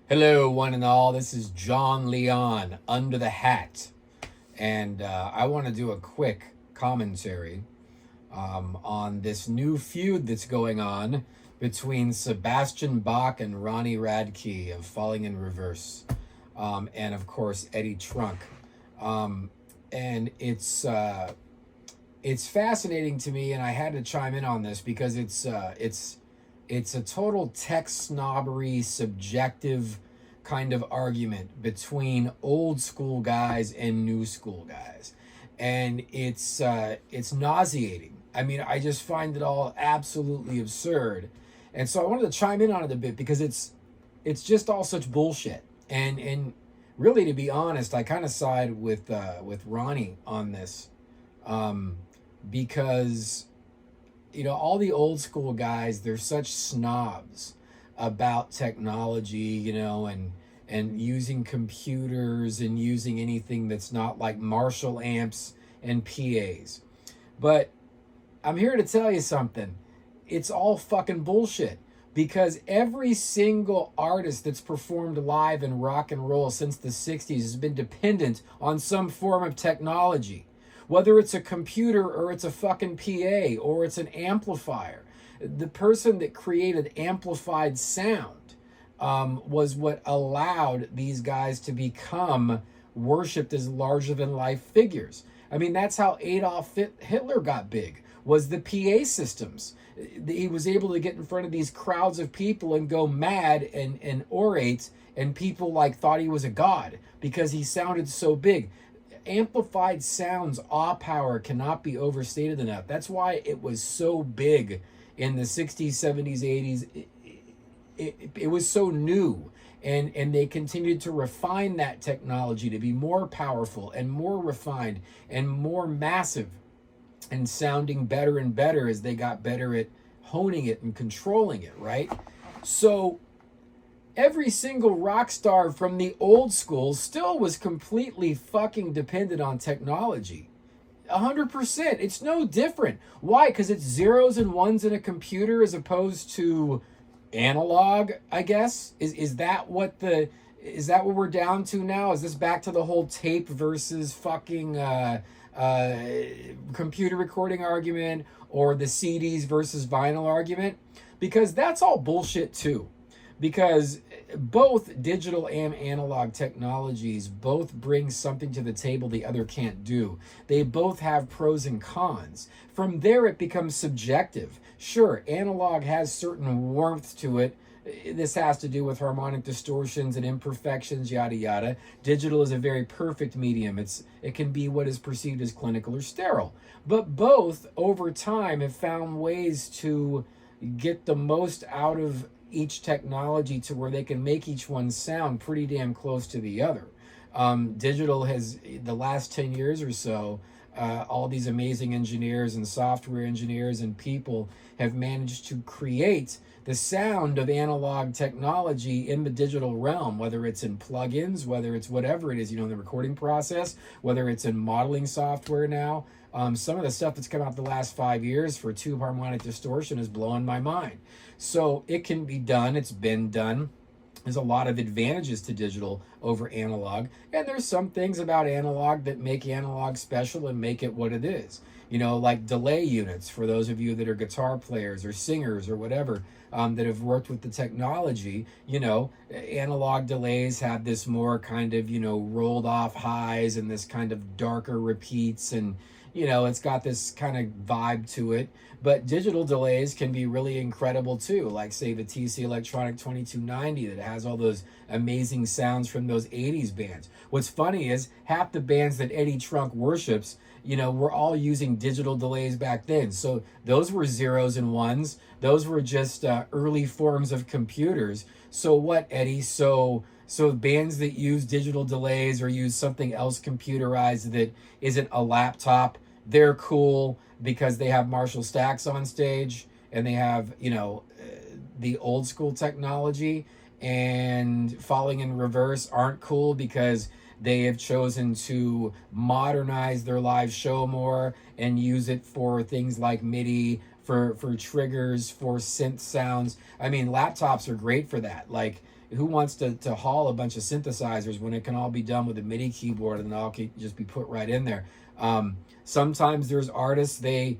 Hello, one and all. This is John Leon, Under the Hat. And I want to do a quick commentary on this new feud that's going on between Sebastian Bach and Ronnie Radke of Falling in Reverse. And of course, Eddie Trunk. And it's fascinating to me, and I had to chime in on this because it's a total tech snobbery, subjective kind of argument between old school guys and new school guys, and it's nauseating. I mean, I just find it all absolutely absurd, and so I wanted to chime in on it a bit because it's just all such bullshit. And really, to be honest, I kind of side with Ronnie on this, because all the old school guys, they're such snobs about technology, and using computers and using anything that's not like Marshall amps and PAs. But I'm here to tell you something. It's all fucking bullshit, because every single artist that's performed live in rock and roll since the 60s has been dependent on some form of technology. Whether it's a computer or it's a fucking PA or it's an amplifier. The person that created amplified sound was what allowed these guys to become worshipped as larger than life figures. I mean, that's how Adolf Hitler got big, was the PA systems. He was able to get in front of these crowds of people and go mad and orate, and people thought he was a god because he sounded so big. Amplified sounds, awe power cannot be overstated enough. That's why it was so big in the 60s, 70s, 80s. It was so new, and they continued to refine that technology to be more powerful and more refined and more massive and sounding better and better as they got better at honing it and controlling it, right? So every single rock star from the old school still was completely fucking dependent on technology. 100%. It's no different. Why? Because it's zeros and ones in a computer as opposed to analog, I guess. Is that what we're down to now? Is this back to the whole tape versus fucking computer recording argument, or the CDs versus vinyl argument? Because that's all bullshit too. Because both digital and analog technologies both bring something to the table the other can't do. They both have pros and cons. From there, it becomes subjective. Sure, analog has certain warmth to it. This has to do with harmonic distortions and imperfections, yada yada. Digital is a very perfect medium. It can be what is perceived as clinical or sterile. But both, over time, have found ways to get the most out of each technology to where they can make each one sound pretty damn close to the other. Digital has, the last 10 years or so, all these amazing engineers and software engineers and people have managed to create the sound of analog technology in the digital realm, whether it's in plugins, whether it's whatever it is, in the recording process, whether it's in modeling software now. Some of the stuff that's come out the last 5 years for tube harmonic distortion is blowing my mind. So it can be done. It's been done. There's a lot of advantages to digital over analog. And there's some things about analog that make analog special and make it what it is. Like delay units, for those of you that are guitar players or singers or whatever, that have worked with the technology. Analog delays have this more kind of, rolled off highs and this kind of darker repeats, and it's got this kind of vibe to it. But digital delays can be really incredible too, like say the TC Electronic 2290 that has all those amazing sounds from those 80s bands. What's funny is half the bands that Eddie Trunk worships, were all using digital delays back then. So those were zeros and ones. Those were just early forms of computers. So what, Eddie? So bands that use digital delays or use something else computerized that isn't a laptop, they're cool because they have Marshall stacks on stage and they have, the old school technology. And Falling in Reverse aren't cool because they have chosen to modernize their live show more and use it for things like MIDI, for triggers, for synth sounds. I mean, laptops are great for that. Like, who wants to haul a bunch of synthesizers when it can all be done with a MIDI keyboard and it all can just be put right in there? Sometimes there's artists, they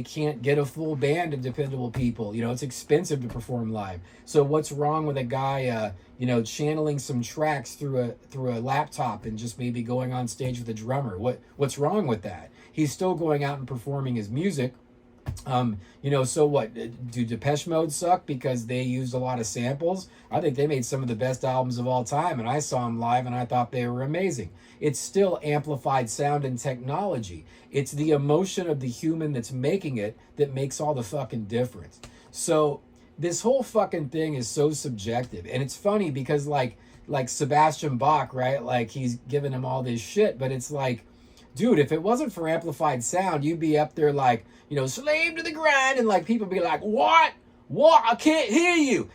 can't get a full band of dependable people. You know, it's expensive to perform live. So what's wrong with a guy, you know, channeling some tracks through a laptop and just maybe going on stage with a drummer? What's wrong with that? He's still going out and performing his music. You know, so what? Do Depeche Mode suck because they used a lot of samples? I think they made some of the best albums of all time, and I saw them live and I thought they were amazing. It's still amplified sound and technology. It's the emotion of the human that's making it that makes all the fucking difference. So this whole fucking thing is so subjective, and it's funny because like Sebastian Bach, right? Like he's giving him all this shit, but it's like, dude, if it wasn't for amplified sound, you'd be up there like, you know, slave to the grind, and like people be like, what? I can't hear you.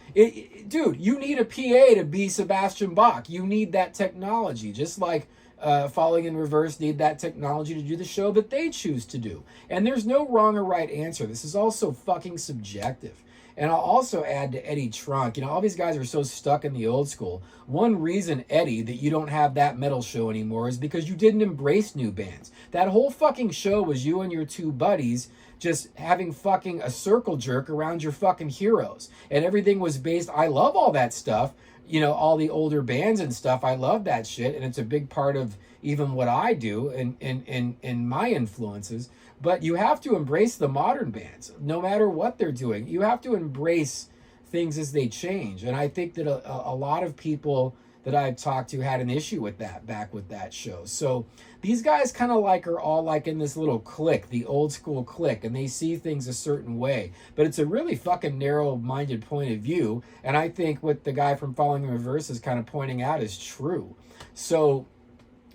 Dude, you need a PA to be Sebastian Bach. You need that technology, just like Falling in Reverse need that technology to do the show that they choose to do. And there's no wrong or right answer. This is also fucking subjective. And I'll also add to Eddie Trunk. You know, all these guys are so stuck in the old school. One reason, Eddie, that you don't have that metal show anymore is because you didn't embrace new bands. That whole fucking show was you and your two buddies just having fucking a circle jerk around your fucking heroes. And everything was based, I love all that stuff. You know, all the older bands and stuff. I love that shit. And it's a big part of even what I do and my influences. But you have to embrace the modern bands, no matter what they're doing. You have to embrace things as they change. And I think that a lot of people that I've talked to had an issue with that back with that show. So these guys kind of like are all like in this little clique, the old school clique, and they see things a certain way. But it's a really fucking narrow-minded point of view. And I think what the guy from Falling in Reverse is kind of pointing out is true. So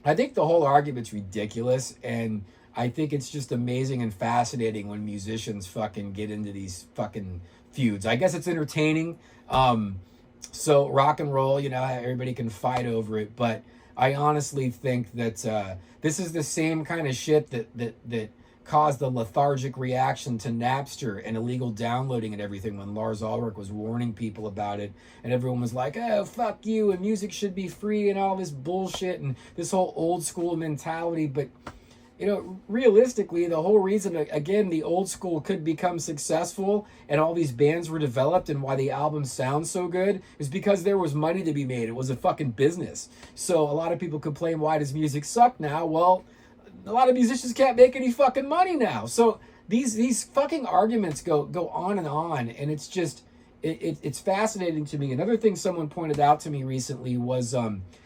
I think the whole argument's ridiculous, and I think it's just amazing and fascinating when musicians fucking get into these fucking feuds. I guess it's entertaining. So rock and roll, you know, everybody can fight over it, but I honestly think that this is the same kind of shit that caused the lethargic reaction to Napster and illegal downloading and everything when Lars Ulrich was warning people about it, and everyone was like, oh, fuck you, and music should be free and all this bullshit and this whole old school mentality. But you know, realistically, the whole reason, again, the old school could become successful and all these bands were developed and why the albums sound so good is because there was money to be made. It was a fucking business. So a lot of people complain, why does music suck now? Well, a lot of musicians can't make any fucking money now. So these fucking arguments go on, and it's just, it's fascinating to me. Another thing someone pointed out to me recently was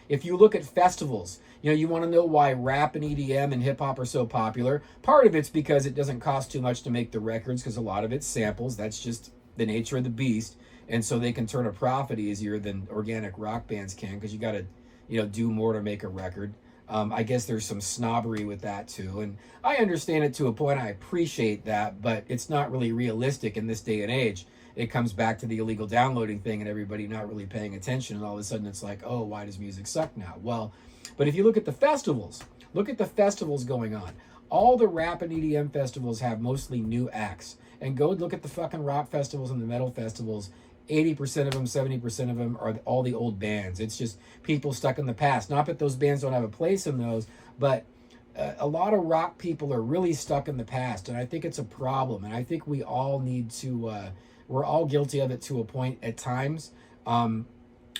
if you look at festivals, you know, you want to know why rap and EDM and hip hop are so popular. Part of it's because it doesn't cost too much to make the records because a lot of it's samples. That's just the nature of the beast. And so they can turn a profit easier than organic rock bands can because you got to, you know, do more to make a record. I guess there's some snobbery with that too. And I understand it to a point. I appreciate that, but it's not really realistic in this day and age. It comes back to the illegal downloading thing and everybody not really paying attention. And all of a sudden it's like, oh, why does music suck now? Well, but if you look at the festivals, look at the festivals going on. All the rap and EDM festivals have mostly new acts. And go look at the fucking rock festivals and the metal festivals. 80% of them, 70% of them are all the old bands. It's just people stuck in the past. Not that those bands don't have a place in those, but a lot of rock people are really stuck in the past. And I think it's a problem. And I think we all need to, we're all guilty of it to a point at times.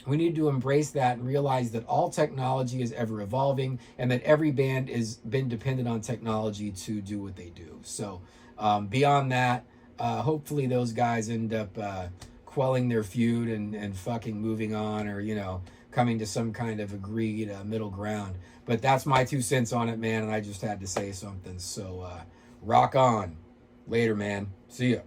We need to embrace that and realize that all technology is ever evolving and that every band has been dependent on technology to do what they do. So beyond that, hopefully those guys end up quelling their feud and fucking moving on, or, you know, coming to some kind of agreed middle ground. But that's my 2 cents on it, man, and I just had to say something. So rock on. Later, man. See ya.